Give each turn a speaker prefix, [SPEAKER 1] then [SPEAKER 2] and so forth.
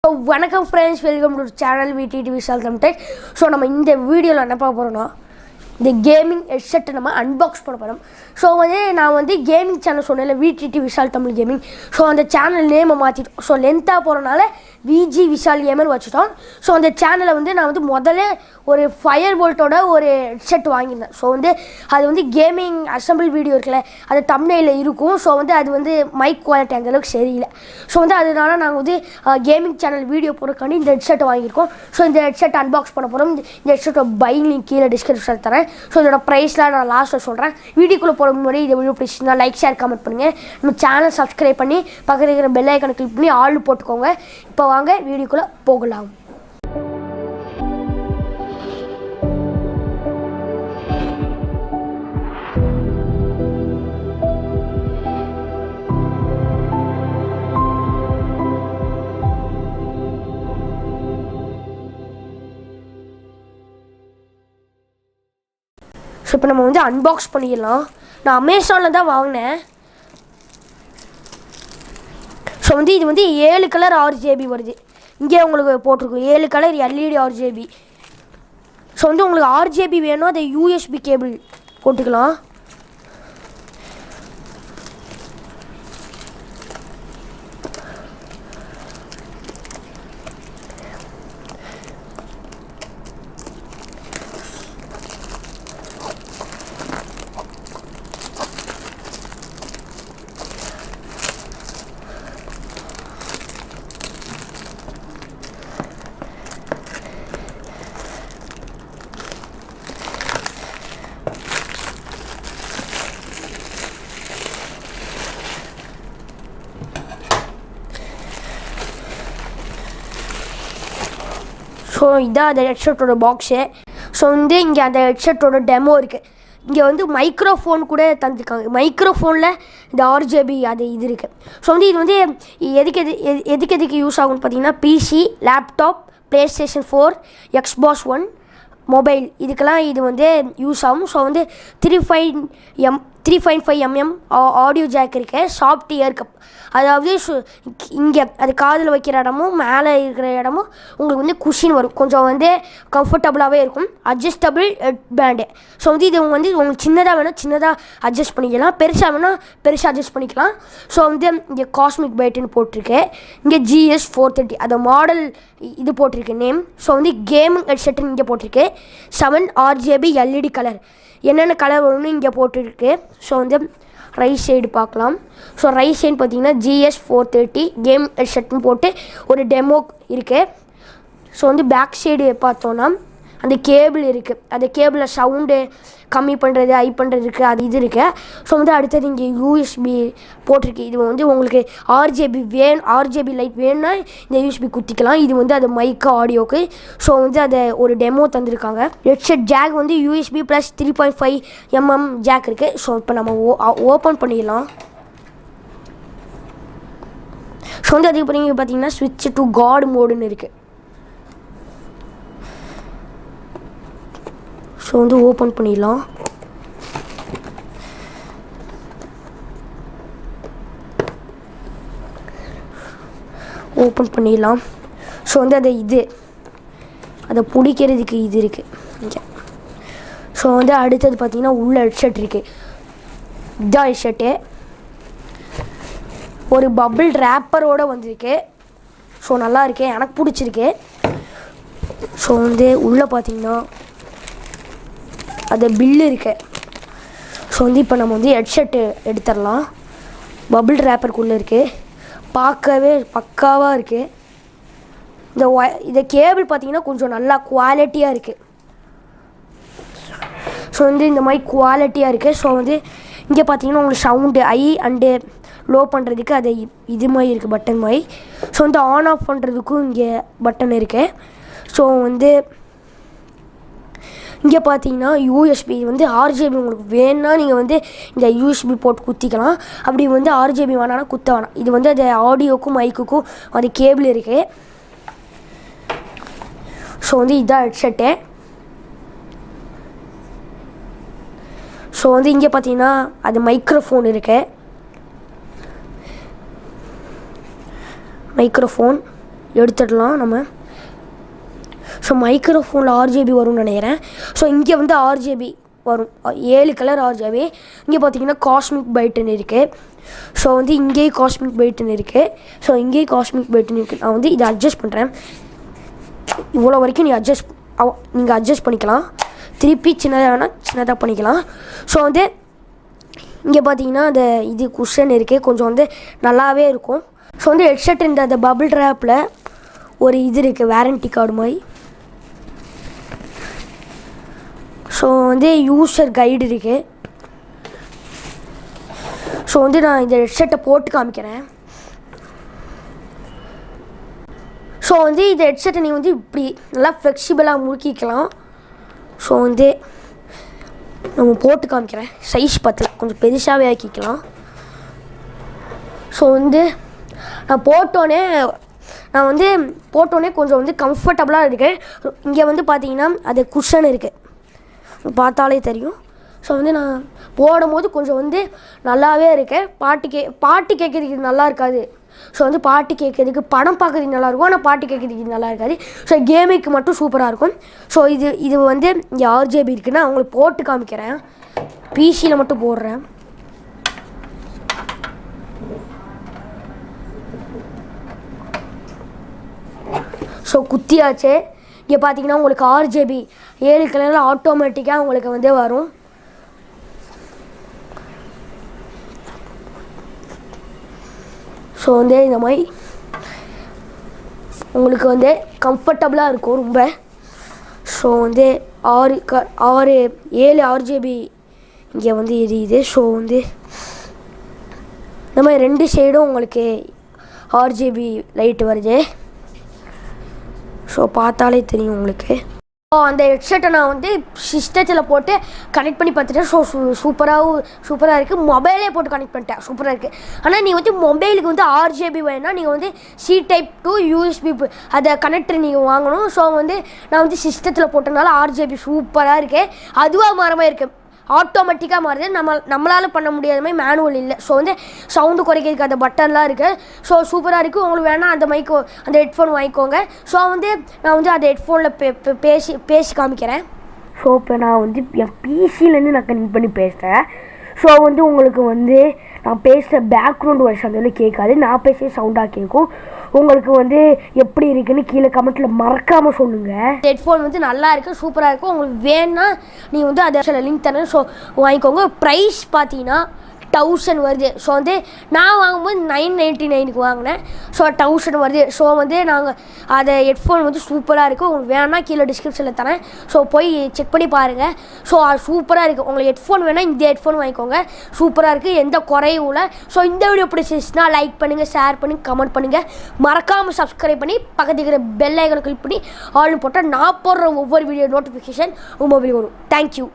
[SPEAKER 1] வணக்கம் friends, welcome to channel Vtt Vishal Tamil. So நம்ம இந்த வீடியோவில் என்ன பார்க்க போகிறோம்னா, இந்த கேமிங் ஹெட்செட்டை நம்ம அன்பாக்ஸ் பண்ண போகிறோம். ஸோ நான் கேமிங் சேனல் சொன்னேன்ல, Vtt Vishal Tamil gaming. So அந்த சேனல் நேமை மாற்றிட்டோம். ஸோ லென்த்தாக போகிறனால VG Vishal கேமர் வச்சுட்டோம். ஸோ அந்த சேனலை நான் முதல்ல ஒரு ஃபயர் போல்ட்டோட ஒரு ஹெட்செட் வாங்கியிருந்தேன். ஸோ அது கேமிங் அசம்பிள் வீடியோ இருக்குல்ல, அது தம்ப்நெயில்ல இருக்கும். ஸோ அது மைக் குவாலிட்டி அந்தளவுக்கு சரியில்லை. ஸோ அதனால நாங்கள் கேமிங் சேனல் வீடியோ போடுறதுக்காண்டி இந்த ஹெட்செட்டை வாங்கியிருக்கோம். ஸோ இந்த ஹெட்செட் அன்பாக்ஸ் பண்ண போகிறோம். இந்த ஹெட்செட்டோட பையிங் லிங்க் கீழே டிஸ்கிரிப்ஷனில் தரேன். ஸோ இதோட ப்ரைஸ்லாம் நான் லாஸ்ட்டில் சொல்கிறேன். வீடியோக்குள்ளே போகிற முன்னாடி இந்த வீடியோ பிடிச்சிருந்தா லைக், ஷேர், கமெண்ட் பண்ணுங்கள். நம்ம சேனல் சப்ஸ்கிரைப் பண்ணி பக்கத்தில் இருக்கிற பெல் ஐக்கானை கிளிக் பண்ணி ஆல் போட்டுக்கோங்க. இப்போ வாங்க வீடியோக்குள்ளே போகலாம். ஸோ இப்போ நம்ம அன்பாக்ஸ் பண்ணிடலாம். நான் அமேசானில் தான் வாங்கினேன். ஸோ இது 7 கலர் RGB வருது. இங்கே உங்களுக்கு போட்டிருக்கும் 7 கலர் LED RGB. ஸோ உங்களுக்கு RGB வேணும், அதை USB கேபிள் போட்டுக்கலாம். ஸோ இதான் அந்த ஹெட்செட்டோட பாக்ஸு. ஸோ இங்கே அந்த ஹெட்செட்டோட டெமோ இருக்குது. இங்கே மைக்ரோஃபோன் கூட தந்துருக்காங்க. மைக்ரோஃபோனில் இந்த RGB அது இது இருக்குது. ஸோ இது எதுக்கு யூஸ் ஆகும்னு பார்த்தீங்கன்னா, PC, laptop, PlayStation 4, Xbox One, mobile, இதுக்கெல்லாம் இது யூஸ் ஆகும். ஸோ 3.5mm ஆடியோ ஜாக் இருக்குது. சாஃப்ட் இயர் கப், அதாவது இங்கே அது காதில் வைக்கிற இடமும் மேலே இருக்கிற இடமும் உங்களுக்கு குஷின் வரும். கொஞ்சம் கம்ஃபர்டபுளாகவே இருக்கும். Adjustable head pant. ஸோ இது உங்களுக்கு சின்னதாக வேணால் சின்னதாக அட்ஜஸ்ட் பண்ணிக்கலாம், பெருசாக வேணால் பெருசாக அட்ஜஸ்ட் பண்ணிக்கலாம். ஸோ இங்கே காஸ்மிக் பைட்டுன்னு போட்டிருக்கு. இங்கே GS 430 அந்த மாடல் இது போட்டிருக்கு நேம். ஸோ கேமிங் ஹெட்செட்டுன்னு இங்கே போட்டிருக்கு. 7 RGB LED கலர், என்னென்ன கலர் வரும்னு இங்கே போட்டுருக்கு. ஸோ ரைட் சைடு பார்க்கலாம். ஸோ ரைட் சைடு பார்த்தீங்கன்னா GS 430 கேம் ஹெட்செட்னு போட்டு ஒரு டெமோ இருக்குது. ஸோ பேக் சைடு பார்த்தோன்னா அந்த கேபிள் இருக்குது. அந்த கேபிளில் சவுண்டு கம்மி பண்ணுறது, ஹை பண்ணுறதுக்கு அது இது இருக்குது. ஸோ அடுத்தது இங்கே USB போட்டிருக்கு. இது உங்களுக்கு RGB லைட் வேணும்னா இந்த USB குத்திக்கலாம். இது அது மைக்கு ஆடியோக்கு. ஸோ அதை ஒரு டெமோ தந்துருக்காங்க. Headset jack USB plus 3.5mm jack இருக்குது. ஸோ இப்போ நம்ம ஓப்பன் பண்ணிடலாம். ஸோ அதுக்கு பார்த்தீங்கன்னா ஸ்விட்ச் டு காட் மோடுன்னு இருக்குது. ஸோ ஓப்பன் பண்ணிடலாம். ஓப்பன் பண்ணிடலாம். ஸோ அதை பிடிக்கிறதுக்கு இது இருக்குது இங்கே. ஸோ அடுத்தது பார்த்திங்கன்னா உள்ள ஹெட்செட் இருக்குது. இதான் ஹெட்செட்டு ஒரு பபிள் ரேப்பரோடு வந்திருக்கு. ஸோ நல்லா இருக்கு, எனக்கு பிடிச்சிருக்கு. ஸோ உள்ளே பார்த்திங்கன்னா அது பில்லு இருக்கு. ஸோ இப்போ நம்ம ஹெட்செட்டு எடுத்துடலாம். பபிள் ரேப்பருக்குள்ளே இருக்குது. பார்க்கவே பக்காவாக இருக்குது. இந்த கேபிள் பார்த்திங்கன்னா கொஞ்சம் நல்லா குவாலிட்டியாக இருக்குது. ஸோ இந்த மாதிரி குவாலிட்டியாக இருக்குது. ஸோ இங்கே பார்த்திங்கன்னா உங்களுக்கு சவுண்டு ஹை அண்டு லோ பண்ணுறதுக்கு அது இது மாதிரி இருக்குது, பட்டன் மாதிரி. ஸோ ஆன் ஆஃப் பண்ணுறதுக்கும் இங்கே பட்டன் இருக்குது. ஸோ இங்கே பார்த்தீங்கன்னா USB RGB உங்களுக்கு வேணுன்னா நீங்கள் இந்த USB போட்டு குத்திக்கலாம். அப்படி RGB வேணான்னா குத்த வேணாம். இது அது ஆடியோக்கும் மைக்குக்கும் அது கேபிள் இருக்குது. ஸோ இதுதான் ஹெட்செட்டு. ஸோ இங்கே பார்த்தீங்கன்னா அது மைக்ரோஃபோன் இருக்குது. மைக்ரோஃபோன் எடுத்துடலாம் நம்ம. ஸோ மைக்ரோஃபோனில் ஆர்ஜிபி வரும்னு நினைக்கிறேன். ஸோ இங்கே வந்து ஆர்ஜிபி வரும், 7 கலர் ஆர்ஜிபி. இங்கே பார்த்தீங்கன்னா காஸ்மிக் பைட்டுன்னு இருக்குது. ஸோ வந்து இங்கேயும் காஸ்மிக் பைட்டுன்னு இருக்குது. ஸோ இங்கேயும் காஸ்மிக் பைட்டுன்னு இருக்குது. நான் வந்து இதை அட்ஜஸ்ட் பண்ணுறேன். இவ்வளோ வரைக்கும் நீங்கள் அட்ஜஸ்ட் பண்ணிக்கலாம். திருப்பி சின்னதாக வேணால் சின்னதாக பண்ணிக்கலாம். ஸோ வந்து இங்கே பார்த்தீங்கன்னா அந்த இது குஷன் இருக்குது, கொஞ்சம் வந்து நல்லாவே இருக்கும். ஸோ வந்து ஹெட்செட் இந்த பபிள் ட்ராப்பில் ஒரு இது இருக்குது, வாரண்டி கார்டு மாதிரி. ஸோ வந்து யூசர் கைடு இருக்குது. ஸோ வந்து நான் இந்த ஹெட்செட்டை போட்டு காமிக்கிறேன். ஸோ வந்து இந்த ஹெட்செட்டை நீங்கள் வந்து இப்படி நல்லா ஃப்ளெக்சிபிளாக முறுக்கிக்கலாம். ஸோ வந்து நம்ம போட்டு காமிக்கிறேன். சைஸ் பத்தல, கொஞ்சம் பெருசாகவே ஆக்கிக்கலாம். ஸோ வந்து நான் போட்டோன்னே கொஞ்சம் வந்து கம்ஃபர்டபுளாக இருக்குது. இங்கே வந்து பார்த்தீங்கன்னா அது குஷன் இருக்குது, பார்த்தாலே தெரியும். ஸோ வந்து நான் போடும்போது கொஞ்சம் வந்து நல்லாவே இருக்கு. பாட்டு கேட்குறதுக்கு நல்லா இருக்காது. ஸோ வந்து பாட்டு கேட்குறதுக்கு, படம் பார்க்குறதுக்கு நல்லாயிருக்கும், ஆனால் பாட்டு கேட்குறதுக்கு நல்லா இருக்காது. ஸோ கேமிங்க்கு மட்டும் சூப்பராக இருக்கும். ஸோ இது வந்து இங்கே ஆர்ஜிபி இருக்குன்னா அவங்களுக்கு போட்டு காமிக்கிறேன். பிசியில் மட்டும் போடுறேன். ஸோ குத்தியாச்சு. இங்கே பார்த்தீங்கன்னா உங்களுக்கு ஆர்ஜிபி 7 கலரில் ஆட்டோமேட்டிக்காக உங்களுக்கு வந்து வரும். ஸோ வந்து இந்த மாதிரி உங்களுக்கு வந்து கம்ஃபர்டபுளாக இருக்கும் ரொம்ப. ஸோ வந்து 7 ஆர்ஜிபி இங்கே வந்து எரியுது. ஸோ வந்து இந்த மாதிரி 2 சைடும் உங்களுக்கு ஆர்ஜிபி லைட் வருது. ஸோ பார்த்தாலே தெரியும் உங்களுக்கு. ஸோ அந்த ஹெட்செட்டை நான் வந்து சிஸ்டத்தில் போட்டு கனெக்ட் பண்ணி பார்த்துட்டேன். ஸோ சூப்பராக இருக்குது. மொபைலே போட்டு கனெக்ட் பண்ணிட்டேன், சூப்பராக இருக்குது. ஆனால் நீங்கள் வந்து மொபைலுக்கு வந்து ஆர்ஜிபி வேணுன்னா நீங்கள் வந்து C type to USB அதை கனெக்டர் நீங்கள் வாங்கணும். ஸோ வந்து நான் வந்து சிஸ்டத்தில் போட்டனால ஆர்ஜிபி சூப்பராக இருக்குது. அதுவாக மாறமாக இருக்குது, ஆட்டோமேட்டிக்காக மாறுது. நம்மளால் பண்ண முடியாத மாதிரி மேனுவல் இல்லை. ஸோ வந்து சவுண்டு குறைக்கிறதுக்கு அந்த பட்டன்லாம் இருக்குது. ஸோ சூப்பராக இருக்குது. உங்களுக்கு வேணால் அந்த ஹெட்ஃபோன் வாங்கிக்கோங்க. ஸோ வந்து நான் வந்து அந்த ஹெட்ஃபோனில் பேசி காமிக்கிறேன். ஸோ இப்போ நான் வந்து என் பிசிலேருந்து நான் கனெக்ட் பண்ணி பேசுகிறேன். ஸோ வந்து உங்களுக்கு வந்து நான் பேசுகிற பேக்ரவுண்ட் வாய்ஸ் அந்த கேட்காது, நான் பேசுகிற சவுண்டாக கேட்கும். உங்களுக்கு வந்து எப்படி இருக்குன்னு கீழே கமெண்ட்டில் மறக்காமல் சொல்லுங்கள். ஹெட்ஃபோன் வந்து நல்லா இருக்குது, சூப்பராக இருக்கும். உங்களுக்கு வேணுன்னா நீங்கள் வந்து அதை லிங்க் தரேன். ஸோ வாங்கிக்கோங்க. ப்ரைஸ் பார்த்தீங்கன்னா 1000 வருது. ஸோ வந்து நான் வாங்கும்போது 999க்கு வாங்கினேன். ஸோ 1000 வருது. ஸோ வந்து நாங்கள் அதை ஹெட்ஃபோன் வந்து சூப்பராக இருக்குது. உங்களுக்கு வேணால் கீழே டிஸ்கிரிப்ஷனில் தரேன். ஸோ போய் செக் பண்ணி பாருங்கள். ஸோ அது சூப்பராக இருக்குது. உங்களுக்கு ஹெட்ஃபோன் வேணால் இந்த ஹெட்ஃபோன் வாங்கிக்கோங்க, சூப்பராக இருக்குது, எந்த குறையும் இல்லை. ஸோ இந்த வீடியோ பிடிச்சிருச்சுன்னா லைக் பண்ணுங்கள், ஷேர் பண்ணி கமெண்ட் பண்ணுங்கள். மறக்காமல் சப்ஸ்கிரைப் பண்ணி பக்கத்துக்கு இருக்கிற பெல் ஐக்கனை கிளிக் பண்ணி ஆல்னு போட்டால் நான் போடுற ஒவ்வொரு வீடியோ நோட்டிஃபிகேஷன் உங்கள் மொபைல் வரும். தேங்க்யூ.